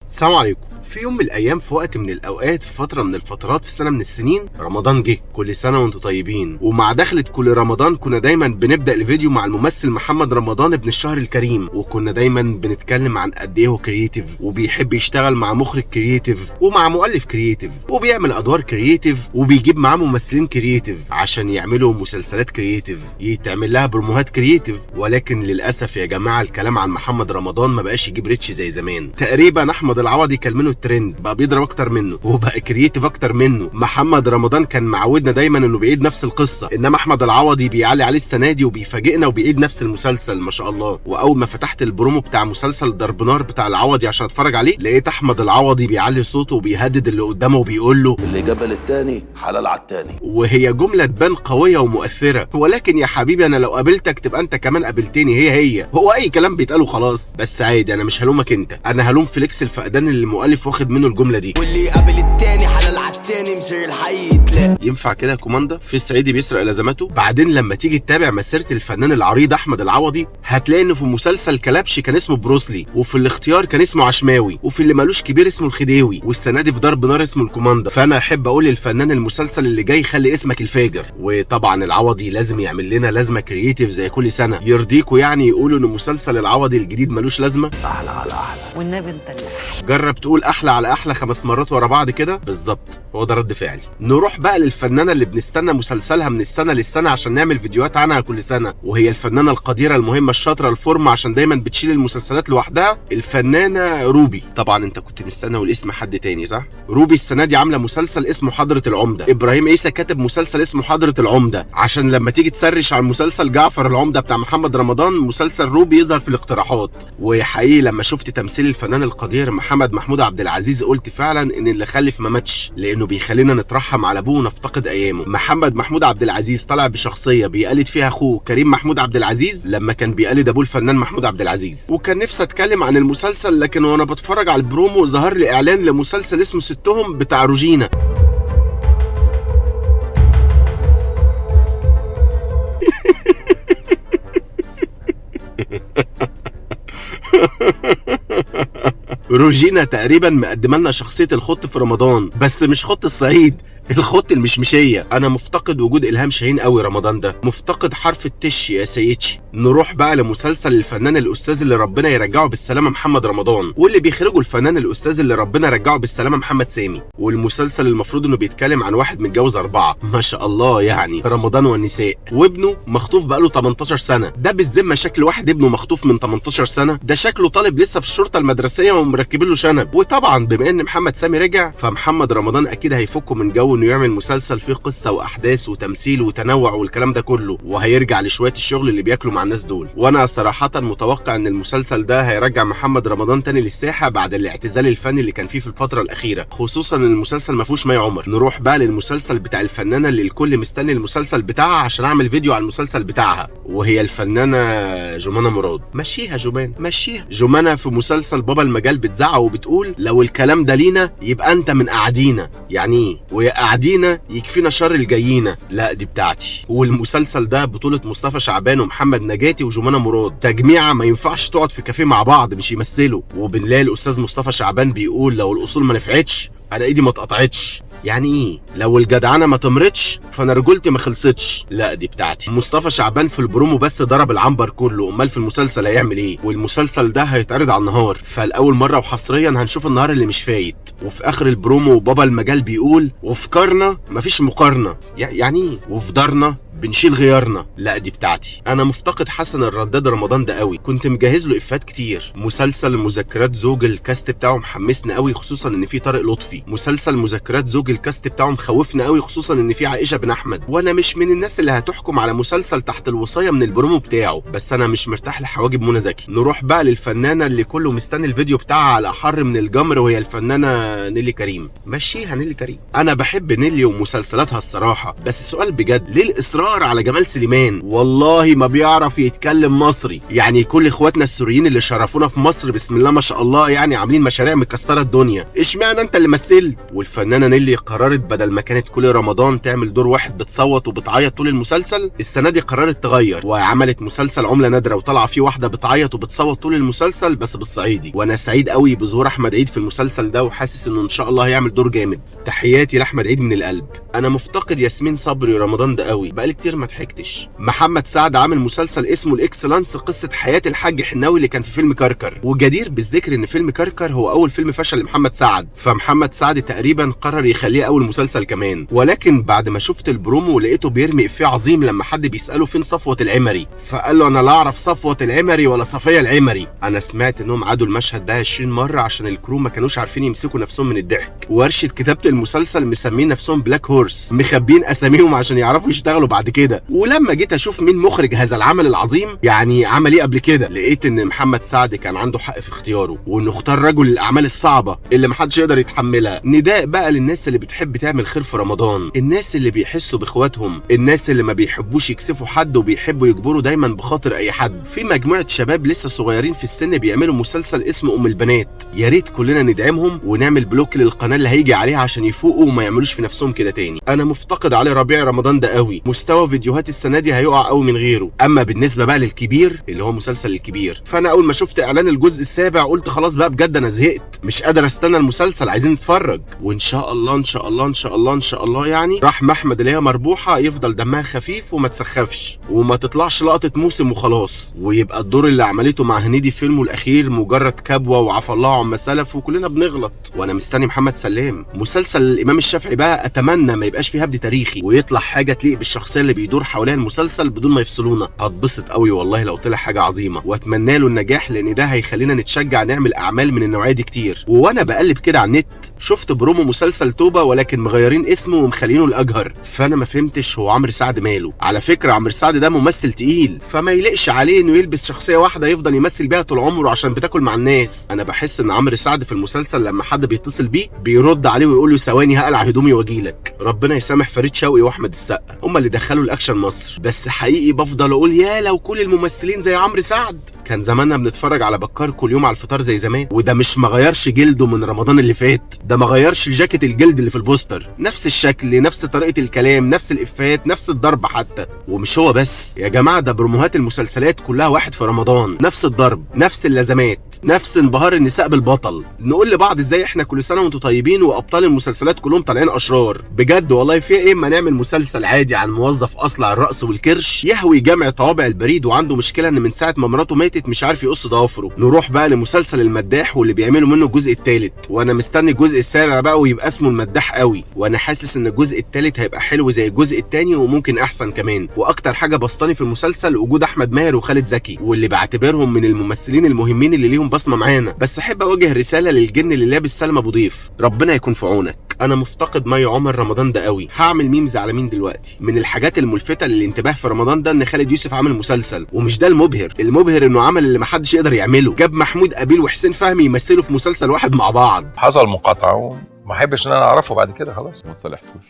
السلام عليكم. في يوم من الايام، في وقت من الاوقات، في فتره من الفترات، في سنه من السنين، رمضان جه. كل سنه وانتم طيبين. ومع دخلة كل رمضان كنا دايما بنبدا الفيديو مع الممثل محمد رمضان ابن الشهر الكريم، وكنا دايما بنتكلم عن قد ايه هو كرييتيف وبيحب يشتغل مع مخرج كرييتيف ومع مؤلف كرييتيف وبيعمل ادوار كرييتيف وبيجيب معاه ممثلين كرييتيف عشان يعملوا مسلسلات كرييتيف يتعمل لها بروموهات كرييتيف. ولكن للاسف يا جماعه الكلام عن محمد رمضان ما بقاش يجيب ريتش زي زمان. تقريبا احمد العوضي كان منه الترند، بقى بيضرب اكتر منه وبقى كرييتيف اكتر منه. محمد رمضان كان معودنا دايما انه بيعيد نفس القصه، انما احمد العوضي بيعلي عليه السنه دي وبيفاجئنا وبيعيد نفس المسلسل ما شاء الله. واول ما فتحت البرومو بتاع مسلسل ضرب نار بتاع العوضي عشان اتفرج عليه، لقيت احمد العوضي بيعلي صوته وبيهدد اللي قدامه وبيقول له اللي جبل التاني حلال على التاني. وهي جمله تبان قويه ومؤثره، ولكن يا حبيبي انا لو قابلتك تبقى انت كمان قابلتني. هي هو اي كلام بيتقاله خلاص. بس عادي، انا مش هلومك انت، انا هلوم فليكس الفقدان اللي المؤلف واخد منه الجمله دي. واللي قابل التاني حلال على التاني مسير الحي يتلاقي. ينفع كده يا كوماندا؟ في صعيدي بيسرق لازماته. بعدين لما تيجي تتابع مسيره الفنان العريض احمد العوضي هتلاقي انه في مسلسل كلبش كان اسمه بروسلي، وفي الاختيار كان اسمه عشماوي، وفي اللي مالوش كبير اسمه الخديوي، والسنه دي في ضرب نار اسمه الكوماندا. فانا احب اقول للفنان المسلسل اللي جاي خلي اسمك الفاجر. وطبعا العوضي لازم يعمل لنا لازمه كرييتيف زي كل سنه. يرضيكوا يعني يقولوا ان مسلسل العوضي الجديد ملوش لازمه؟ احلى على احلى والنبي انت اللي جرب تقول احلى على احلى 5 مرات ورا بعض كده بالظبط، هو ده رد فعلي. نروح بقى للفنانه اللي بنستنى مسلسلها من السنه للسنه عشان نعمل فيديوهات عنها كل سنه، وهي الفنانه القديره المهمه الشاطره الفورمه عشان دايما بتشيل المسلسلات لوحدها، الفنانه روبي. طبعا انت كنت مستنى والاسم حد تاني صح؟ روبي السنه دي عامله مسلسل اسمه حضره العمده. ابراهيم عيسى كاتب مسلسل اسمه حضره العمده عشان لما تيجي تسرش عن مسلسل جعفر العمده بتاع محمد رمضان مسلسل روبي يظهر في الاقتراحات. وحقيقي لما شفت تمثيل الفنان القدير محمود عبد العزيز قلت فعلا ان اللي خلف ما ماتش، لانه بيخلينا نترحم على ابوه ونفتقد ايامه. محمود عبد العزيز طلع بشخصيه بيقلد فيها اخوه كريم محمود عبد العزيز لما كان بيقلد ابوه الفنان محمود عبد العزيز. وكان نفسي اتكلم عن المسلسل، لكن وانا بتفرج على البرومو ظهر لي اعلان لمسلسل اسمه ستهم بتاع روجينا. روجينا تقريبا مقدمه لنا شخصيه الخط في رمضان، بس مش خط الصعيد، الخط المشمشيه. انا مفتقد وجود الهام شاهين قوي رمضان ده، مفتقد حرف التش يا سيدشي. نروح بقى لمسلسل الفنان الاستاذ اللي ربنا يرجعه بالسلامه محمد رمضان، واللي بيخرجه الفنان الاستاذ اللي ربنا يرجعه بالسلامه محمد سامي. والمسلسل المفروض انه بيتكلم عن واحد متجوز 4 ما شاء الله، يعني رمضان والنساء، وابنه مخطوف بقاله 18 سنه. ده بالذمه شكل واحد ابنه مخطوف من 18 سنه؟ ده شكله طالب لسه في الشرطه المدرسيه ومركبين له شنب. وطبعا بما ان محمد سامي رجع، فمحمد رمضان اكيد هيفكه من جو انه يعمل مسلسل فيه قصه واحداث وتمثيل وتنوع والكلام ده كله، وهيرجع لشويه الشغل اللي بياكلوا مع الناس دول. وانا صراحه متوقع ان المسلسل ده هيرجع محمد رمضان تاني للساحه بعد الاعتزال الفني اللي كان فيه في الفتره الاخيره، خصوصا ان المسلسل ما فيهوش مي عمر. نروح بقى للمسلسل بتاع الفنانه اللي الكل مستني المسلسل بتاعها عشان اعمل فيديو على المسلسل بتاعها، وهي الفنانه جمانة مراد. مشيها جمان، مشيها. جمانة في مسلسل بابا المجال بتزعق وبتقول لو الكلام ده لينا يبقى انت من قاعدينا. يعني ايه؟ ويا قاعدينا يكفينا شر الجايين. لا دي بتاعتي. والمسلسل ده بطولة مصطفى شعبان ومحمد نجاتي وجمانة مراد، تجميعة ما ينفعش تقعد في كافيه مع بعض مش يمثلوا. وبنلاقي الاستاذ مصطفى شعبان بيقول لو الاصول ما نفعتش انا ايدي ما اتقطعتش. يعني ايه؟ لو الجدعنه ما تمرتش فانا رجولتي ما خلصتش. لا دي بتاعتي. مصطفى شعبان في البرومو بس ضرب العنبر كله، امال في المسلسل هيعمل ايه؟ والمسلسل ده هيتعرض على النهار، فالاول مره وحصريا هنشوف النهار اللي مش فايت. وفي اخر البرومو بابا المجال بيقول وفي كارنا مفيش مقارنه. يعني ايه؟ وفي دارنا بنشيل غيارنا. لا دي بتاعتي. انا مفتقد حسن الرداد رمضان ده قوي، كنت مجهز له افات كتير. مسلسل مذكرات زوج الكاست بتاعه محمسنا قوي، خصوصا ان في طارق لطفي. مسلسل مذكرات زوج الكاست بتاعه مخوفنا قوي، خصوصا ان في عائشه بن احمد. وانا مش من الناس اللي هتحكم على مسلسل تحت الوصايه من البرومو بتاعه، بس انا مش مرتاح لحواجب منى زكي. نروح بقى للفنانه اللي كله مستني الفيديو بتاعها على احر من الجمر، وهي الفنانه نيلي كريم. مشيها نيلي كريم. انا بحب نيلي ومسلسلاتها الصراحه، بس السؤال بجد ليه الاصرار اصرار على جمال سليمان، والله ما بيعرف يتكلم مصري. يعني كل اخواتنا السوريين اللي شرفونا في مصر بسم الله ما شاء الله يعني عاملين مشاريع مكسره الدنيا، اشمعنى انت اللي مثلت؟ والفنانه نيلي قررت بدل ما كانت كل رمضان تعمل دور واحد بتصوت وبتعيط طول المسلسل، السنه دي قررت تغير وعملت مسلسل عمله نادره وطلع فيه واحده بتعيط وبتصوت طول المسلسل بس بالصعيدي. وانا سعيد قوي بظهور احمد عيد في المسلسل ده وحاسس انه ان شاء الله هيعمل دور جامد. تحياتي لاحمد عيد من القلب. انا مفتقد ياسمين صبري رمضان ده قوي، بقالي كتير ما ضحكتش. محمد سعد عامل مسلسل اسمه الاكسلانس، قصه حياه الحاج حناوي اللي كان في فيلم كركر، وجدير بالذكر ان فيلم كركر هو اول فيلم فشل لمحمد سعد، فمحمد سعد تقريبا قرر يخليه اول مسلسل كمان. ولكن بعد ما شفت البرومو لقيته بيرمي افيه عظيم لما حد بيساله فين صفوه العمري، فقال له انا لا اعرف صفوه العمري ولا صفيه العمري. انا سمعت انهم عادوا المشهد ده 20 مره عشان الكرو ما كانوش عارفين يمسكوا نفسهم من الضحك. ورشه كتابه المسلسل مسمين نفسهم بلاك هورس، مخبين اساميهم عشان يعرفوا يشتغلوا بعد كده. ولما جيت اشوف مين مخرج هذا العمل العظيم، يعني عمل ايه قبل كده، لقيت ان محمد سعد كان عنده حق في اختياره، وانه اختار رجل الاعمال الصعبه اللي محدش يقدر يتحملها. نداء بقى للناس اللي بتحب تعمل خير في رمضان، الناس اللي بيحسوا باخواتهم، الناس اللي ما بيحبوش يكسفوا حد وبيحبوا يجبروا دايما بخاطر اي حد. في مجموعه شباب لسه صغيرين في السن بيعملوا مسلسل اسمه ام البنات، يا ريت كلنا ندعمهم ونعمل بلوك للقناه اللي هيجي عليها عشان يفوقوا وما يعملوش في نفسهم كده تاني. انا مفتقد علي ربيع رمضان ده قوي، مستوى فيديوهات السنه دي هيقع قوي من غيره. اما بالنسبه بقى للكبير اللي هو مسلسل الكبير، فانا اول ما شفت اعلان الجزء السابع قلت خلاص بقى بجد انا زهقت، مش قادر استنى المسلسل، عايزين نتفرج. وان شاء الله ان شاء الله ان شاء الله ان شاء الله يعني رحمه احمد اللي هي مربوحه يفضل دمها خفيف وما تسخفش وما تطلعش لقطه موسم وخلاص، ويبقى الدور اللي عملته مع هنيدي في فيلمه الاخير مجرد كبوه وعفى الله عما سلف وكلنا بنغلط. وانا مستني محمد سلام. مسلسل الامام الشافعي بقى اتمنى ما يبقاش فيه هبد تاريخي ويطلع حاجه تليق بالشخصيه اللي بيدور حواليها المسلسل بدون ما يفصلونا. هتبسط قوي والله لو طلع حاجه عظيمه، واتمنى له النجاح لان ده هيخلينا نتشجع نعمل اعمال من النوعيه دي كتير. وانا بقلب كده على النت شفت برومو مسلسل توبه ولكن مغيرين اسمه ومخلينه الاجهر، فانا ما فهمتش هو عمرو سعد ماله. على فكره عمرو سعد ده ممثل تقيل، فما يليقش عليه انه يلبس شخصيه واحده يفضل يمثل بيها طول عمره عشان بتاكل مع الناس. انا بحس ان عمرو سعد في المسلسل لما حد بيتصل بيه بيرد عليه ويقول له ثواني هقلع هدومي واجيلك. ربنا يسامح فريد شوقي واحمد السقا، هما اللي دخلوا الاكشن مصر. بس حقيقي بفضل اقول يا لو كل الممثلين زي عمرو سعد كان زماننا بنتفرج على بكار كل يوم على الفطار زي زمان. وده مش مغيرش جلده من رمضان اللي فات، ده مغيرش الجاكيت الجلد اللي في البوستر، نفس الشكل نفس طريقه الكلام نفس الافيهات نفس الضرب حتى. ومش هو بس يا جماعه، ده بروموهات المسلسلات كلها واحد في رمضان، نفس الضرب نفس اللازمات نفس انبهار النساء بالبطل. نقول لبعض ازاي احنا كل سنه وانتم طيبين وابطال المسلسلات كلهم طالعين اشرار. بجد والله في ايه اما نعمل مسلسل عادي عن موظف اصلع الراس والكرش يهوي جمع طوابع البريد وعنده مشكله ان من ساعه ما مراته ماتت مش عارف يقص ضوافره. نروح بقى لمسلسل المداح واللي بيعملوا منه الجزء الثالث، وانا مستني الجزء السابع بقى ويبقى اسمه المداح قوي، وانا حاسس ان الجزء الثالث هيبقى حلو زي الجزء الثاني وممكن احسن كمان. واكتر حاجه بسطاني في المسلسل وجود احمد ماهر وخالد زكي، واللي بعتبرهم من الممثلين المهمين اللي ليهم بصمه معانا. بس احب اوجه رساله للجن اللي لابس سلمى ابو ضيف، ربنا يكون في عونك. انا مفتقد مي عمر رمضان ده قوي. هعمل ميمز على مين دلوقتي؟ من الحاجات الملفته للانتباه في رمضان ده ان خالد يوسف عامل مسلسل، ومش ده المبهر انه عمل اللي محدش يقدر يعمله، جاب محمود قابيل وحسين فهمي يمثلوا في مسلسل واحد مع بعض. حصل مقاطعه وما احبش ان انا اعرفه بعد كده، خلاص ما تصالحتوش.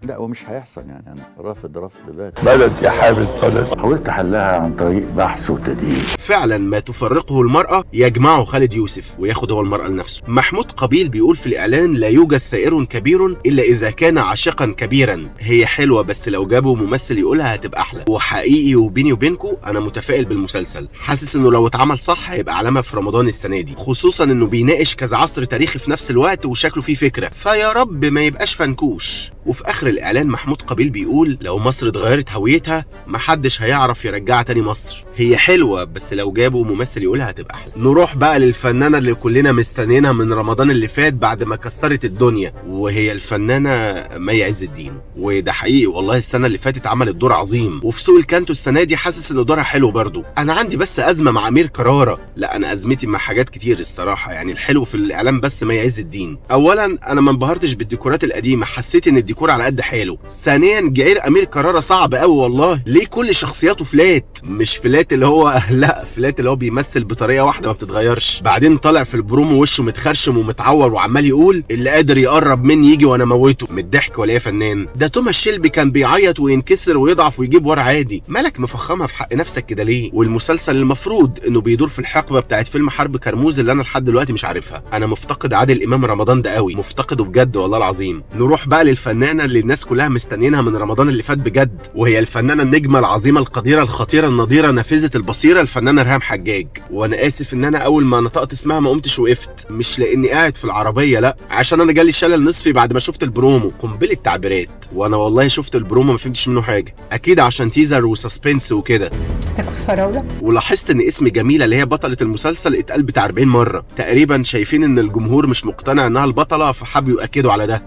لا ومش هيحصل، يعني انا رافض ذات بلد يا حامد بلد. حاولت حلها عن طريق بحث وتدقيق. فعلا ما تفرقه المرأة يجمعه خالد يوسف وياخد هو المرأة لنفسه. محمود قبيل بيقول في الإعلان لا يوجد ثائر كبير إلا إذا كان عاشقا كبيرا. هي حلوة بس لو جابوا ممثل يقولها هتبقى أحلى. وحقيقي وبيني وبينكو أنا متفائل بالمسلسل، حاسس إنه لو اتعمل صح هيبقى علامة في رمضان السنة دي، خصوصا إنه بيناقش كذا عصر تاريخي في نفس الوقت وشكله فيه فكرة، فيا رب ما يبقاش فنكوش. وفي آخر الإعلان محمود قبيل بيقول لو مصر اتغيرت هويتها محدش هيعرف يرجعها تاني مصر. هي حلوة بس لو جابوا ممثل يقولها هتبقى أحلى. نروح بقى للفنانة اللي كلنا مستنيينها من رمضان اللي فات بعد ما كسرت الدنيا، وهي الفنانة مي عز الدين. وده حقيقي والله السنة اللي فاتت عملت دور عظيم، وفي سوق الكانتو السنة دي حاسس إن دورها حلو برضو. أنا عندي بس أزمة مع أمير كرارة، لا أنا أزمتي مع حاجات كتير الصراحة. يعني الحلو في الإعلام بس مي عز الدين. أولا أنا ما انبهرتش بالديكورات القديمة، حسيت إن الديكور على قد حاله. ثانيا جعير امير كرارة صعب قوي والله. ليه كل شخصياته فلات؟ مش فلات اللي هو لا، فلات اللي هو بيمثل بطريقه واحده ما بتتغيرش. بعدين طالع في البرومو وشه متخرشم ومتعور وعمال يقول اللي قادر يقرب مني يجي وانا موته. من الضحك ولا يا فنان؟ ده توماس شيلبي كان بيعيط وينكسر ويضعف ويجيب ورا عادي. مالك مفخمها في حق نفسك كده ليه؟ والمسلسل المفروض انه بيدور في الحقبه بتاعت فيلم حرب كرموز اللي انا لحد دلوقتي مش عارفها. انا مفتقد عادل امام رمضان ده قوي، مفتقده بجد والله العظيم. نروح بقى للفنانه اللي الناس كلها مستنيينها من رمضان اللي فات بجد، وهي الفنانه النجمه العظيمه القديره الخطيره النضيره نافذه البصيره، الفنانه ريهام حجاج. وانا اسف ان انا اول ما نطقت اسمها ما قمتش وقفت، مش لاني قاعد في العربيه لا، عشان انا جالي شلل نصفي بعد ما شفت البرومو. قنبله تعبيرات. وانا والله شفت البرومو ما فهمتش منه حاجه، اكيد عشان تيزر وسسبنس وكده. تاكل فراوله. ولاحظت ان اسم جميله اللي هي بطله المسلسل اتقال بتاع 40 مره تقريبا. شايفين ان الجمهور مش مقتنع انها البطله فحبوا ياكدوا على ده.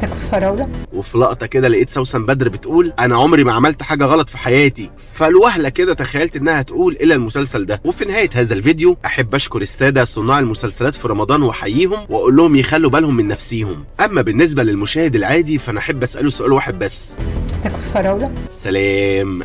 تاكل فراوله. وفي لقطه كده لقيت سوسن بدر بتقول انا عمري ما عملت حاجه غلط في حياتي، فالوهله كده تخيلت انها تقول الا المسلسل ده. وفي نهايه هذا الفيديو احب اشكر الساده صناع المسلسلات في رمضان واحييهم واقول لهم يخلوا بالهم من نفسيهم. اما بالنسبه للمشاهد العادي فانا احب اساله سؤال واحد بس. تاكل فراوله. سلام.